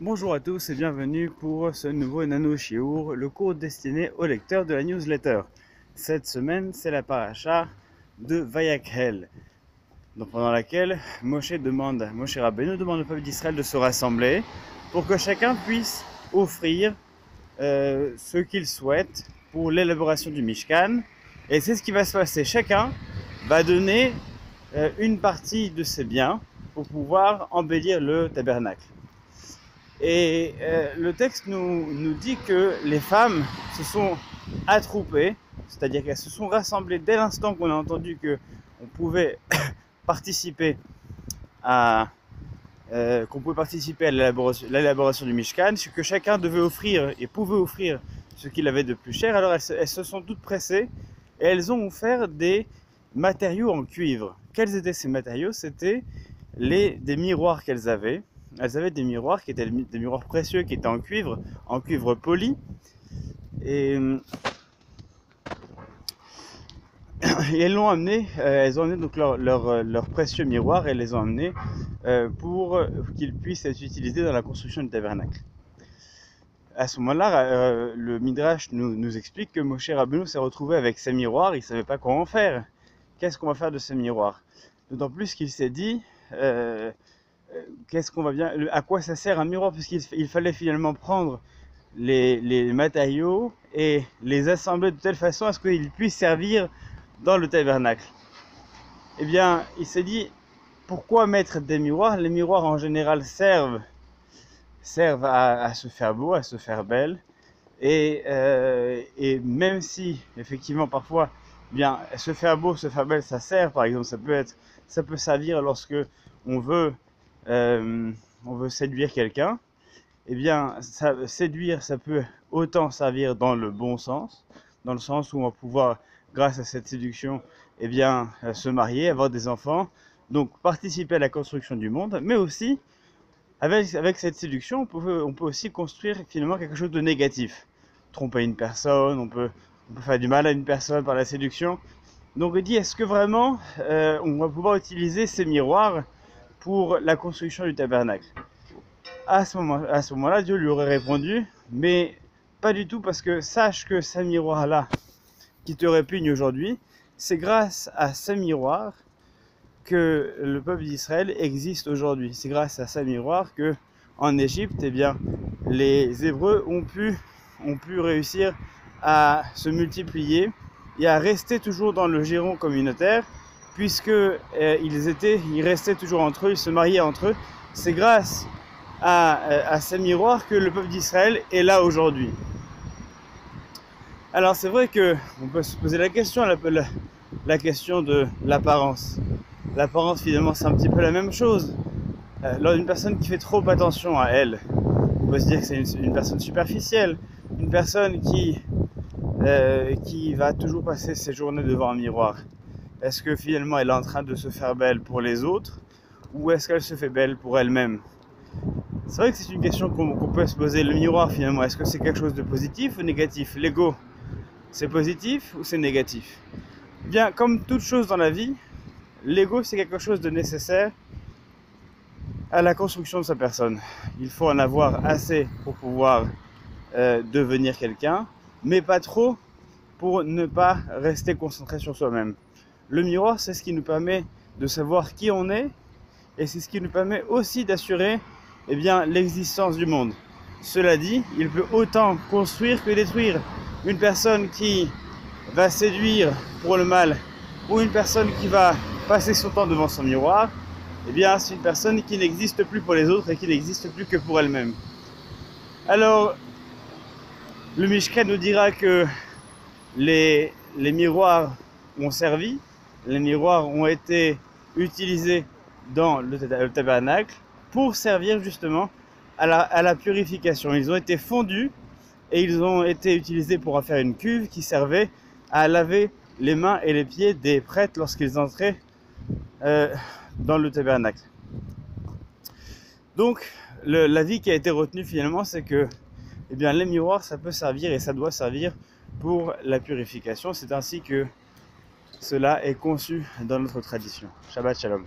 Bonjour à tous et bienvenue pour ce nouveau Nano Shiur, le cours destiné aux lecteurs de la newsletter. Cette semaine, c'est la paracha de Vayakhel, pendant laquelle Moshe Rabbeinu demande au peuple d'Israël de se rassembler pour que chacun puisse offrir ce qu'il souhaite pour l'élaboration du Mishkan. Et c'est ce qui va se passer. Chacun va donner une partie de ses biens pour pouvoir embellir le tabernacle. Et le texte nous dit que les femmes se sont attroupées, c'est-à-dire qu'elles se sont rassemblées dès l'instant qu'on a entendu qu'on pouvait participer à l'élaboration du Mishkan, que chacun devait offrir et pouvait offrir ce qu'il avait de plus cher. Alors elles se sont toutes pressées et elles ont offert des matériaux en cuivre. Quels étaient ces matériaux? C'était des miroirs qu'elles avaient. Elles avaient des miroirs qui étaient des miroirs précieux, qui étaient en cuivre poli. Et elles ont amené donc leurs précieux miroirs et les ont amenés pour qu'ils puissent être utilisés dans la construction du tabernacle. À ce moment-là, le Midrash nous explique que Moshe Rabbeinu s'est retrouvé avec ces miroirs, il ne savait pas quoi en faire. Qu'est-ce qu'on va faire de ces miroirs? D'autant plus qu'il s'est dit... à quoi ça sert un miroir, puisqu'il fallait finalement prendre les matériaux et les assembler de telle façon à ce qu'ils puissent servir dans le tabernacle. Eh bien, il s'est dit, pourquoi mettre des miroirs? Les miroirs en général servent à se faire beau, à se faire belle, et même si effectivement parfois bien se faire beau, se faire belle, ça sert. Par exemple, ça peut servir lorsque on veut séduire quelqu'un. Eh bien, séduire, ça peut autant servir dans le bon sens, dans le sens où on va pouvoir, grâce à cette séduction, eh bien, se marier, avoir des enfants, donc participer à la construction du monde, mais aussi, avec cette séduction, on peut aussi construire finalement quelque chose de négatif. Tromper une personne, on peut faire du mal à une personne par la séduction. Donc il dit, est-ce que vraiment on va pouvoir utiliser ces miroirs pour la construction du tabernacle? À ce moment-là, Dieu lui aurait répondu, mais pas du tout, parce que sache que ces miroirs-là qui te répugnent aujourd'hui, c'est grâce à ces miroirs que le peuple d'Israël existe aujourd'hui. C'est grâce à ces miroirs que, en Égypte, eh bien, les Hébreux ont pu réussir à se multiplier et à rester toujours dans le giron communautaire, puisque ils restaient toujours entre eux, ils se mariaient entre eux. C'est grâce à ces miroirs que le peuple d'Israël est là aujourd'hui. Alors c'est vrai qu'on peut se poser la question de l'apparence. L'apparence, finalement, c'est un petit peu la même chose. Lors d'une personne qui fait trop attention à elle, on peut se dire que c'est une personne superficielle, une personne qui va toujours passer ses journées devant un miroir. Est-ce que finalement elle est en train de se faire belle pour les autres, ou est-ce qu'elle se fait belle pour elle-même? C'est vrai que c'est une question qu'on peut se poser. Le miroir, finalement, est-ce que c'est quelque chose de positif ou négatif? L'ego, c'est positif ou c'est négatif? Bien, comme toute chose dans la vie, l'ego, c'est quelque chose de nécessaire à la construction de sa personne. Il faut en avoir assez pour pouvoir devenir quelqu'un, mais pas trop pour ne pas rester concentré sur soi-même. Le miroir, c'est ce qui nous permet de savoir qui on est, et c'est ce qui nous permet aussi d'assurer l'existence du monde. Cela dit, il peut autant construire que détruire. Une personne qui va séduire pour le mal, ou une personne qui va passer son temps devant son miroir, eh bien c'est une personne qui n'existe plus pour les autres et qui n'existe plus que pour elle-même. Alors, le Mishkan nous dira que les miroirs ont servi, les miroirs ont été utilisés dans le tabernacle pour servir justement à la purification. Ils ont été fondus et ils ont été utilisés pour en faire une cuve qui servait à laver les mains et les pieds des prêtres lorsqu'ils entraient dans le tabernacle. Donc l'avis qui a été retenu finalement, c'est que les miroirs, ça peut servir et ça doit servir pour la purification. C'est ainsi que cela est conçu dans notre tradition. Shabbat Shalom.